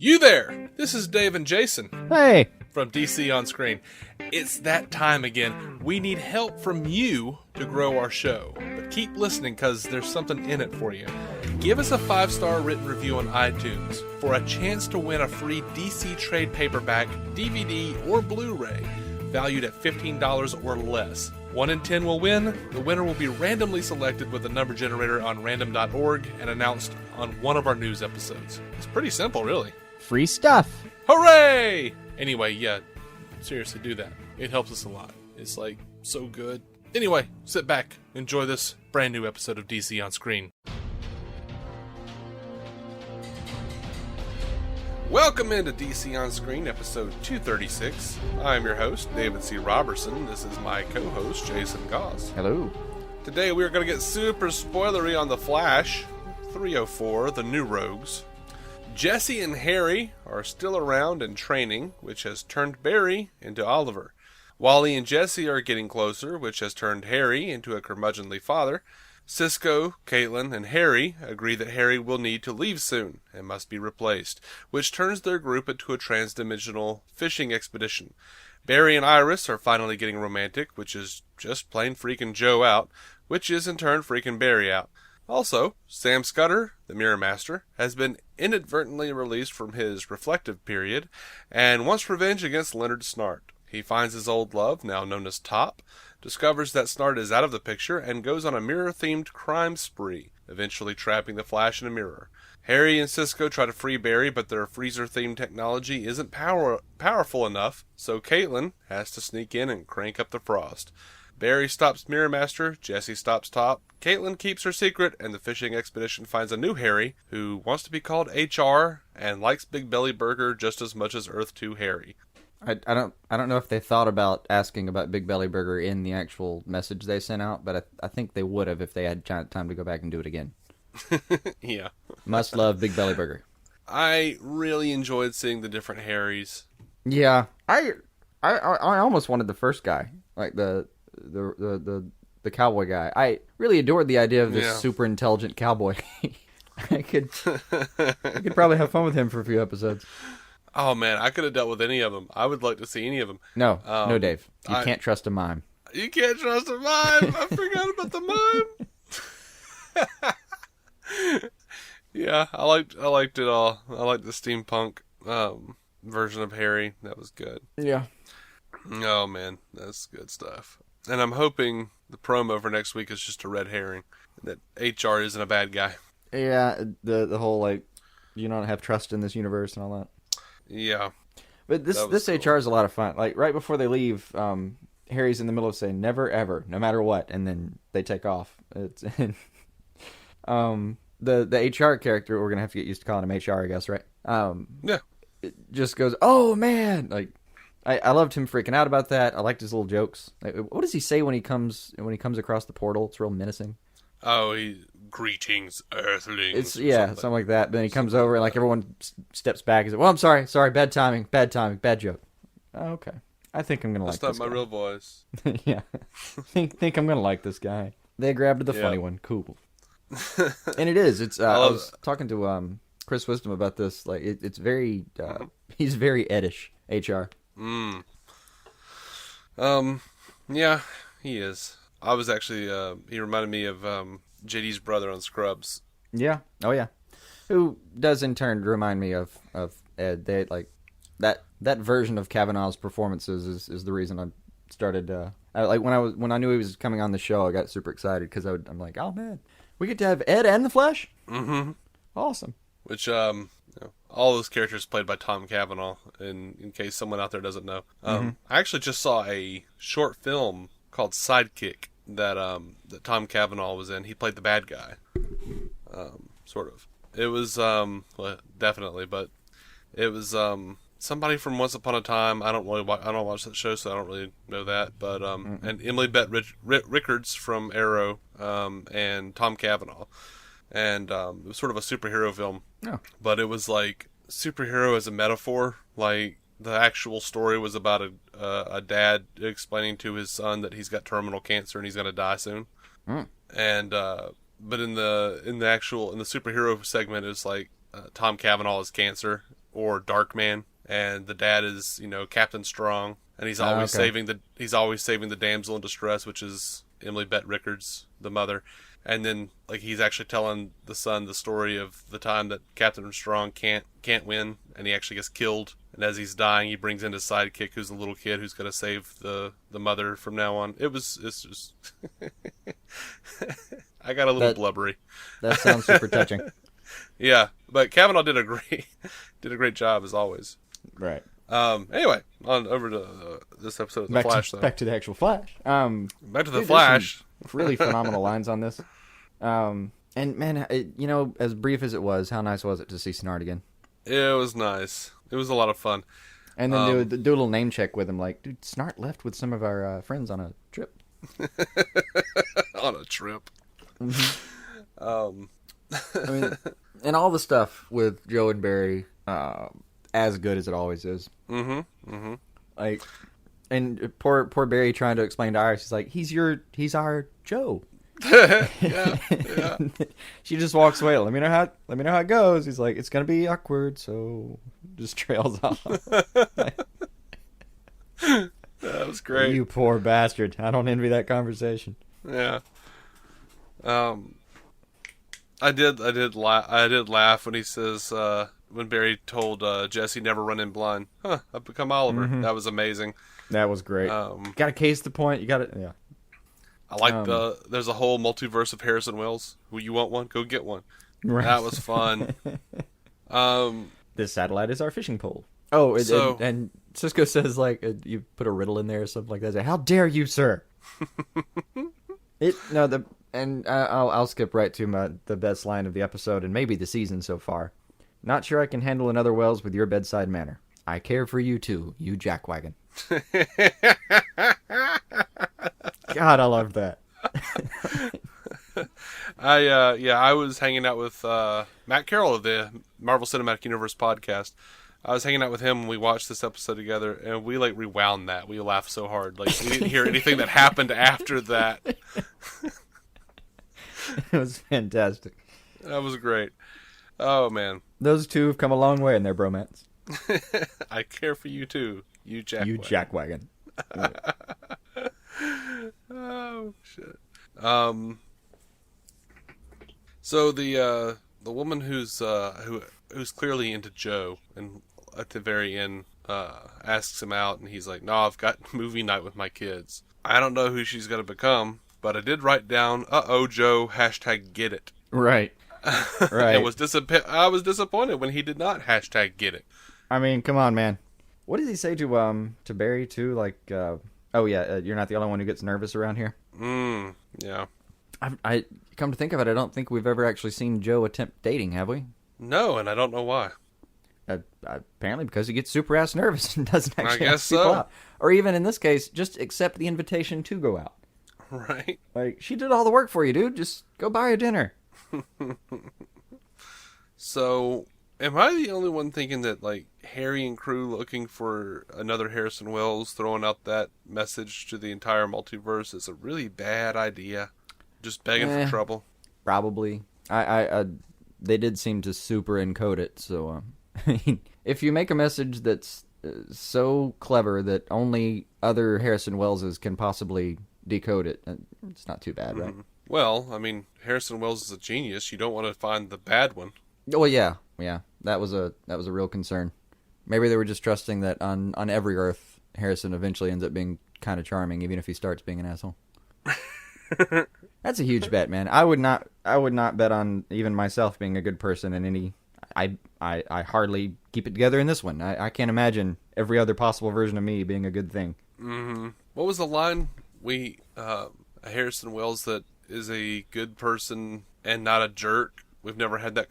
You there! This is Dave and Jason Hey! from DC On Screen. It's that time again. We need help from you to grow our show. But keep listening because there's something in it for you. Give us a 5-star written review on iTunes for a chance to win a free DC trade paperback, DVD, or Blu-ray valued at $15 or less. 1 in 10 will win. The winner will be randomly selected with a number generator on random.org and announced on one of our news episodes. It's pretty simple, really. Free stuff! Hooray! Anyway, yeah, seriously, do that. It helps us a lot. It's, like, so good. Anyway, sit back, enjoy this brand new episode of DC On Screen. Welcome into DC On Screen, episode 236. I'm your host, David C. Robertson. This is my co-host, Jason Goss. Hello. Today we're going to get super spoilery on The Flash, 304, The New Rogues. Jesse and Harry are still around and training, which has turned Barry into Oliver. Wally and Jesse are getting closer, which has turned Harry into a curmudgeonly father. Cisco, Caitlin, and Harry agree that Harry will need to leave soon and must be replaced, which turns their group into a trans-dimensional fishing expedition. Barry and Iris are finally getting romantic, which is just plain freaking Joe out, which is in turn freaking Barry out. Also, Sam Scudder, the Mirror Master, has been inadvertently released from his reflective period and wants revenge against Leonard Snart. He finds his old love, now known as Top, discovers that Snart is out of the picture, and goes on a mirror-themed crime spree, eventually trapping the Flash in a mirror. Harry and Cisco try to free Barry, but their freezer-themed technology isn't powerful enough, so Caitlin has to sneak in and crank up the frost. Barry stops Mirror Master, Jesse stops Top, Caitlin keeps her secret, and the fishing expedition finds a new Harry, who wants to be called HR, and likes Big Belly Burger just as much as Earth 2 Harry. I don't know if they thought about asking about Big Belly Burger in the actual message they sent out, but I think they would have if they had time to go back and do it again. Yeah. Must love Big Belly Burger. I really enjoyed seeing the different Harrys. Yeah, I almost wanted the first guy, like the cowboy guy. I really adored the idea of this super intelligent cowboy. I could probably have fun with him for a few episodes. Oh man, I could have dealt with any of them. I would like to see any of them. No, Dave. You can't trust a mime. You can't trust a mime. I forgot about the mime. Yeah, I liked it all. I liked the steampunk version of Harry. That was good. Yeah. Oh man, that's good stuff. And I'm hoping the promo for next week is just a red herring. That HR isn't a bad guy. Yeah, the whole like you don't have trust in this universe and all that. Yeah. But this cool. HR is a lot of fun. Like, right before they leave, Harry's in the middle of saying, never, ever, no matter what, and then they take off. It's the HR character, we're going to have to get used to calling him HR, I guess, right? Yeah. It just goes, oh, man! Like, I loved him freaking out about that. I liked his little jokes. Like, what does he say when he comes across the portal? It's real menacing. Oh, greetings, Earthlings. It's something like that. But then he comes over and like everyone steps back and says, "Well, I'm sorry, bad timing, bad joke." Oh, okay, I think I'm gonna like this. That's not my guy. real voice. Yeah, think I'm gonna like this guy. They grabbed the funny one, cool. And it is. It's. I was talking to Chris Wisdom about this. Like it's very. He's very Eddish. HR. Yeah, he is. I was actually, he reminded me of JD's brother on Scrubs. Yeah. Oh, yeah. Who does in turn remind me of Ed. They, like, that version of Kavanaugh's performances is the reason I started, when I knew he was coming on the show, I got super excited because I'm like, oh, man, we get to have Ed and the Flash? Mm-hmm. Awesome. Which, all those characters played by Tom Cavanaugh, in case someone out there doesn't know. I actually just saw a short film called Sidekick that Tom Cavanaugh was in. He played the bad guy, sort of. It was well, definitely, but it was somebody from Once Upon a Time. I don't watch that show, so I don't really know that. But and Emily Bett Rickards from Arrow, and Tom Cavanaugh, and it was sort of a superhero film. Oh. But it was like superhero as a metaphor, like. The actual story was about a dad explaining to his son that he's got terminal cancer and he's going to die soon. And but in the superhero segment, it's like Tom Cavanaugh is cancer, or Darkman, and the dad is Captain Strong, and he's always saving the damsel in distress, which is Emily Bett Rickards, the mother. And then, like, he's actually telling the son the story of the time that Captain Strong can't win, and he actually gets killed. And as he's dying, he brings in his sidekick, who's a little kid who's going to save the mother from now on. It's just... I got a little blubbery. That sounds super touching. Yeah, but Kavanaugh did a great job, as always. Right. Anyway, on over to this episode of The Flash, though. Back to the actual Flash. Back to The Flash. Really phenomenal lines on this. And man, as brief as it was, how nice was it to see Snart again? It was nice. It was a lot of fun. And then do a little name check with him, like, dude, Snart left with some of our friends on a trip. On a trip. Mm-hmm. I mean, and all the stuff with Joe and Barry, as good as it always is. Mm-hmm. Mm-hmm. Like, and poor Barry trying to explain to Iris, he's like, he's our Joe. Yeah. She just walks away. Let me know how it goes. He's like, it's gonna be awkward, so just trails off. That was great. You poor bastard. I don't envy that conversation. Yeah. I did laugh when he says when Barry told Jesse never run in blind. I've become Oliver. Mm-hmm. That was amazing. That was great. Got to case the point. You got to, yeah. I like there's a whole multiverse of Harrison Wells. You want one? Go get one. Right. That was fun. This satellite is our fishing pole. Oh, and Cisco says, like, you put a riddle in there or something like that. How dare you, sir? I'll skip right to the best line of the episode and maybe the season so far. Not sure I can handle another Wells with your bedside manner. I care for you too, you jackwagon. God, I love that. I was hanging out with Matt Carroll of the Marvel Cinematic Universe podcast. I was hanging out with him when we watched this episode together, and we like rewound that. We laughed so hard, like we didn't hear anything that happened after that. It was fantastic. That was great. Oh man, those two have come a long way in their bromance. I care for you too, you jackwagon. You jackwagon. Oh shit. So the woman who's clearly into Joe, and at the very end asks him out, and he's like, "No, I've got movie night with my kids." I don't know who she's gonna become, but I did write down, Joe, #get it. Right. Right. I was disappointed when he did not #get it. I mean, come on, man. What does he say to Barry too? Like, you're not the only one who gets nervous around here. Yeah. I come to think of it, I don't think we've ever actually seen Joe attempt dating, have we? No, and I don't know why. Apparently because he gets super ass nervous and doesn't actually ask people out. Or even in this case, just accept the invitation to go out. Right. Like, she did all the work for you, dude. Just go buy her dinner. So, am I the only one thinking that, like, Harry and crew looking for another Harrison Wells, throwing out that message to the entire multiverse is a really bad idea? Just begging for trouble? Probably. They did seem to super encode it, so, if you make a message that's so clever that only other Harrison Welleses can possibly decode it, it's not too bad, right? Well, I mean, Harrison Wells is a genius. You don't want to find the bad one. Well, yeah. That was a real concern. Maybe they were just trusting that on every Earth, Harrison eventually ends up being kind of charming, even if he starts being an asshole. That's a huge bet, man. I would not bet on even myself being a good person in any. I hardly keep it together in this one. I can't imagine every other possible version of me being a good thing. Mm-hmm. What was the line? Harrison Wells that is a good person and not a jerk. We've never had that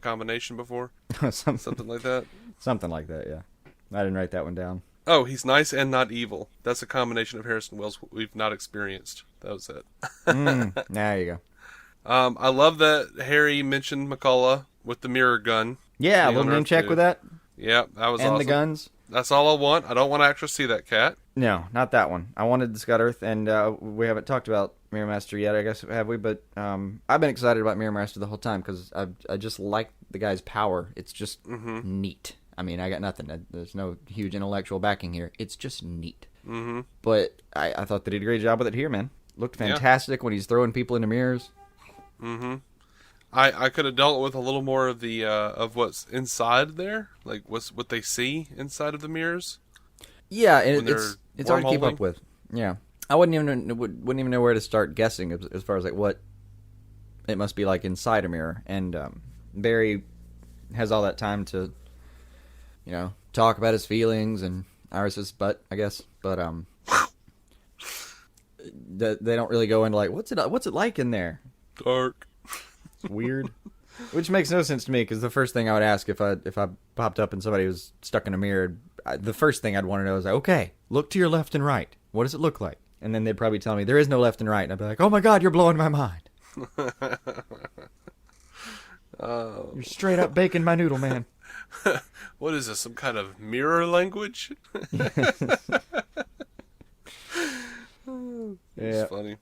combination before. Something like that. Something like that, yeah. I didn't write that one down. Oh, he's nice and not evil. That's a combination of Harrison Wells we've not experienced. That was it. There you go. I love that Harry mentioned McCullough with the mirror gun. Yeah, a little name check with that. Yeah, that was awesome. And the guns. That's all I want. I don't want to actually see that cat. No, not that one. I wanted the Scudder, and we haven't talked about Mirror Master yet, I guess, have we? But I've been excited about Mirror Master the whole time because I just like the guy's power. It's just neat. I mean, I got nothing. There's no huge intellectual backing here. It's just neat. Mm-hmm. But I thought they did a great job with it here, man. Looked fantastic when he's throwing people into mirrors. Mm-hmm. I could have dealt with a little more of the of what's inside there, like what they see inside of the mirrors. Yeah, and it's hard to keep wormholing. up with. Yeah, I wouldn't even know where to start guessing as far as like what it must be like inside a mirror. And Barry has all that time to, talk about his feelings and Iris's butt, I guess. But they don't really go into like what's it like in there. Dark. It's weird. Which makes no sense to me because the first thing I would ask if I popped up and somebody was stuck in a mirror, the first thing I'd want to know is like, okay, look to your left and right. What does it look like? And then they'd probably tell me there is no left and right, and I'd be like, oh my god, you're blowing my mind. You're straight up baking my noodle, man. What is this? Some kind of mirror language? It's funny.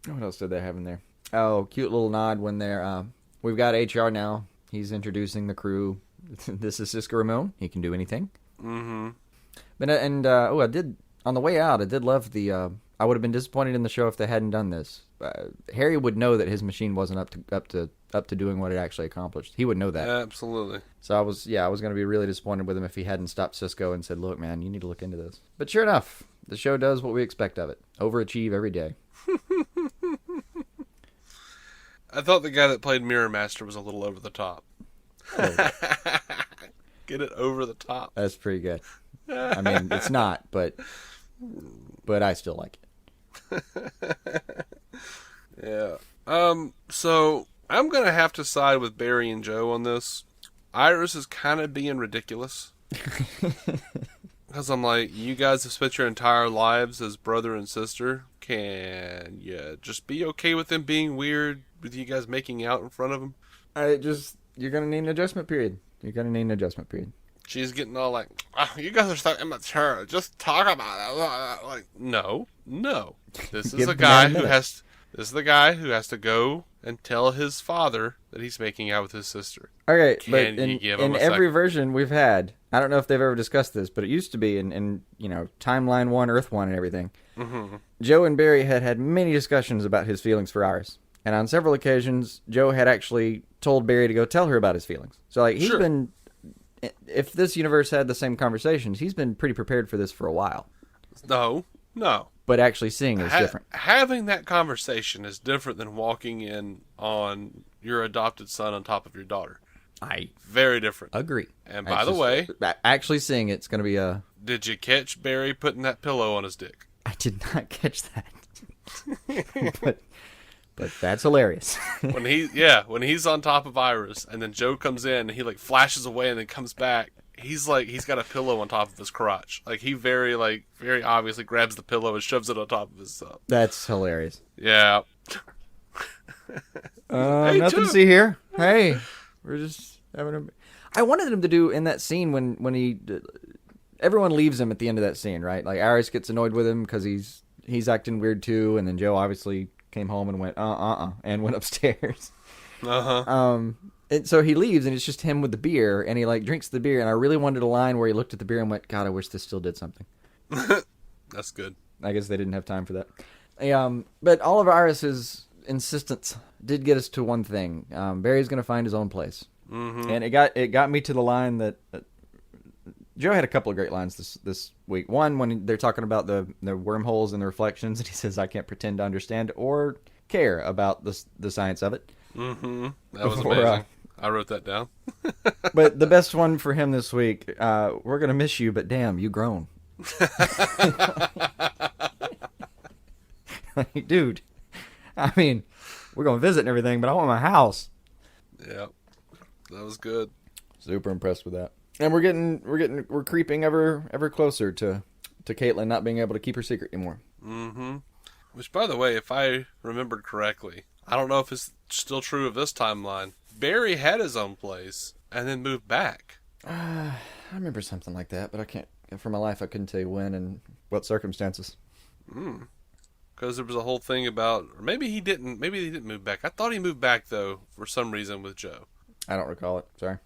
What else did they have in there? Oh, cute little nod when they're we've got HR now. He's introducing the crew. This is Cisco Ramon. He can do anything. Mm-hmm. But I did on the way out. I did love the. I would have been disappointed in the show if they hadn't done this. Harry would know that his machine wasn't up to doing what it actually accomplished. He would know that. Absolutely. So I was going to be really disappointed with him if he hadn't stopped Cisco and said, "Look, man, you need to look into this." But sure enough, the show does what we expect of it: overachieve every day. I thought the guy that played Mirror Master was a little over the top. Oh. Get it over the top. That's pretty good. I mean, it's not, but I still like it. Yeah. So I'm gonna have to side with Barry and Joe on this. Iris is kind of being ridiculous. Because I'm like, you guys have spent your entire lives as brother and sister. Can you just be okay with them being weird, with you guys making out in front of them? You're going to need an adjustment period. She's getting all like, oh, you guys are so immature. Just talk about it. Like, no. This is the guy who has to go and tell his father that he's making out with his sister. Okay, Can but you give him in a every second? version we've had, I don't know if they've ever discussed this, but it used to be in Timeline 1, Earth 1 and everything. Mm-hmm. Joe and Barry had many discussions about his feelings for Iris. And on several occasions, Joe had actually told Barry to go tell her about his feelings. So like he's been, if this universe had the same conversations, he's been pretty prepared for this for a while. No. But actually seeing it is different. Having that conversation is different than walking in on your adopted son on top of your daughter. I Very different. agree. And by the way, actually seeing it's going to be a... did you catch Barry putting that pillow on his dick? I did not catch that. But that's hilarious. when he's on top of Iris and then Joe comes in and he like flashes away and then comes back, he's got a pillow on top of his crotch. Like he very obviously grabs the pillow and shoves it on top of his That's hilarious. Yeah. Hey, nothing Joe. to see here. Hey, we're just having a... I wanted him to do in that scene when he... Everyone leaves him at the end of that scene, right? Like Iris gets annoyed with him because he's acting weird too, and then Joe obviously came home and went and went upstairs. And so he leaves and it's just him with the beer, and he like drinks the beer, and I really wanted a line where he looked at the beer and went, God, I wish this still did something. That's good. I guess they didn't have time for that. But all of Iris's insistence did get us to one thing. Barry's going to find his own place. Mm-hmm. And it got me to the line that Joe had a couple of great lines this week. One, when they're talking about the wormholes and the reflections, and he says, I can't pretend to understand or care about the science of it. Mm-hmm. That was amazing. I wrote that down. But the best one for him this week, we're going to miss you, but damn, you grown. Like, dude, I mean, we're going to visit and everything, but I want my house. Yeah, that was good. Super impressed with that. And we're creeping ever closer to Caitlin not being able to keep her secret anymore. Mm-hmm. Which, by the way, if I remembered correctly, I don't know if it's still true of this timeline. Barry had his own place and then moved back. I remember something like that, but I can't. For my life, I couldn't tell you when and what circumstances. Because there was a whole thing about, or maybe he didn't move back. I thought he moved back though for some reason with Joe. I don't recall it. Sorry.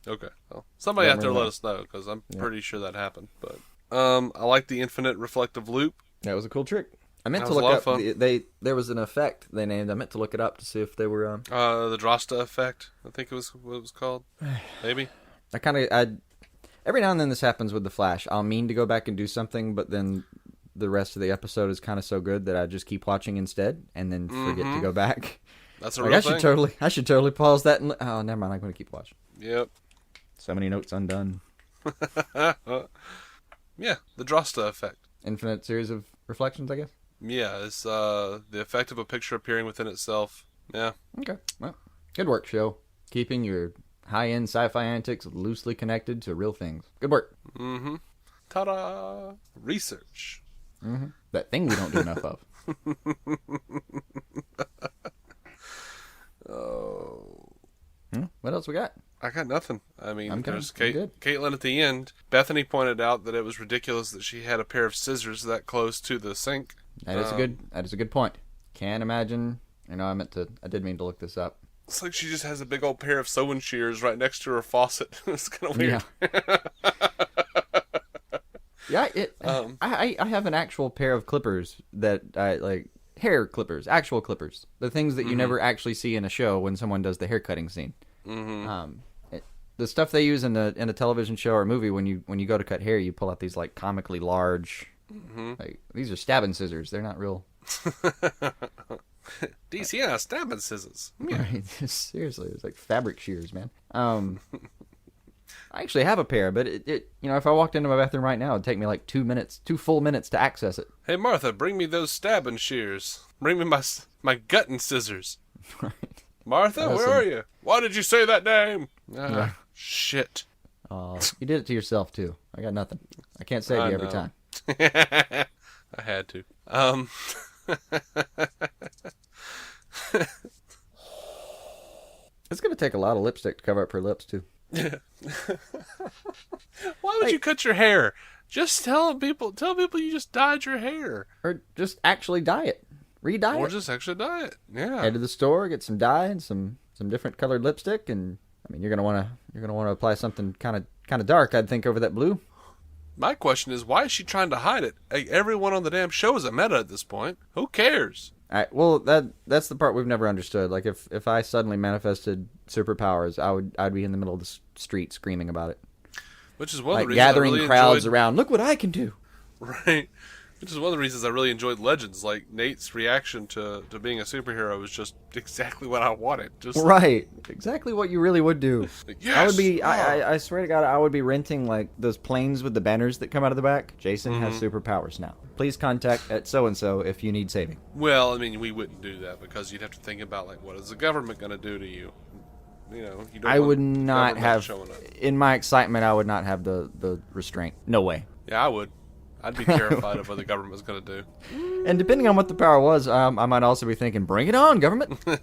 Okay. Well, somebody out there let us know, because I'm pretty sure that happened. But I like the infinite reflective loop. That was a cool trick. I meant That to was a look lot up. of fun. There was an effect they named. I meant to look it up to see if they were. The Drosta effect, I think it was what it was called. Maybe. Every now and then this happens with the Flash. I'll mean to go back and do something, but then the rest of the episode is kind of so good that I just keep watching instead, and then forget to go back. That's a real thing. I should totally pause that. And oh, never mind. I'm going to keep watching. Yep. So many notes undone. Yeah, the Drosta effect. Infinite series of reflections, I guess. Yeah, it's the effect of a picture appearing within itself. Yeah. Okay. Well, good work, show. Keeping your high-end sci-fi antics loosely connected to real things. Good work. Mm-hmm. Ta-da! Research. Mm-hmm. That thing we don't do enough of. Oh. What else we got? I got nothing. I mean, there's good. Caitlin at the end. Bethany pointed out that it was ridiculous that she had a pair of scissors that close to the sink. That is a good point. Can't imagine. I did mean to look this up. It's like she just has a big old pair of sewing shears right next to her faucet. It's kind of weird. Yeah. I have an actual pair of clippers that I like. Hair clippers, actual clippers. The things that you never actually see in a show when someone does the hair cutting scene. Mm-hmm. The stuff they use in a television show or movie when you go to cut hair, you pull out these like comically large. Like these are stabbing scissors. They're not real. DC stabbing scissors. Right. Seriously, it's like fabric shears, man. I actually have a pair, but it if I walked into my bathroom right now, it'd take me like 2 full minutes to access it. Hey Martha, bring me those stabbing shears. Bring me my gutting scissors. Right. Martha, where are you? Why did you say that name? Shit. You did it to yourself too. I got nothing. I can't save you every time. I had to. It's gonna take a lot of lipstick to cover up her lips too. Why would you cut your hair? Just tell people you just dyed your hair. Or just actually dye it. Re-dye it. Or just actually dye it. Yeah. Head to the store, get some dye and some different colored lipstick, and I mean you're gonna wanna apply something kind of dark, I'd think, over that blue. My question is, why is she trying to hide it? Like, everyone on the damn show is a meta at this point. Who cares? Well, that's the part we've never understood. Like, if I suddenly manifested superpowers, I'd be in the middle of the street screaming about it. Which is one of the reasons gathering I really crowds enjoyed... around. Look what I can do! Right. Which is one of the reasons I really enjoyed Legends. Like, Nate's reaction to being a superhero was just exactly what I wanted. Just right. Exactly what you really would do. Like, yes! I would be. I swear to God, I would be renting like those planes with the banners that come out of the back. Jason has superpowers now. Please contact at so and so if you need saving. Well, I mean, we wouldn't do that because you'd have to think about like, what is the government going to do to you? You know, you don't. I would not have. In my excitement, I would not have the restraint. No way. Yeah, I would. I'd be terrified of what the government was going to do. And depending on what the power was, I might also be thinking, bring it on, government. All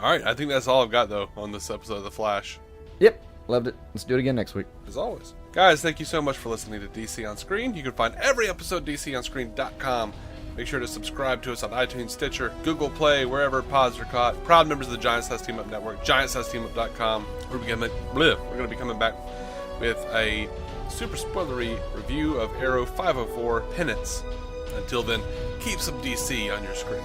right, I think that's all I've got, though, on this episode of The Flash. Yep, loved it. Let's do it again next week. As always. Guys, thank you so much for listening to DC On Screen. You can find every episode at DCOnScreen.com. Make sure to subscribe to us on iTunes, Stitcher, Google Play, wherever pods are caught. Proud members of the Giant Size Team Up Network, GiantSizeTeamUp.com. We're going to be coming back with a super spoilery review of Arrow 504 Penance. Until then, keep some DC on your screen.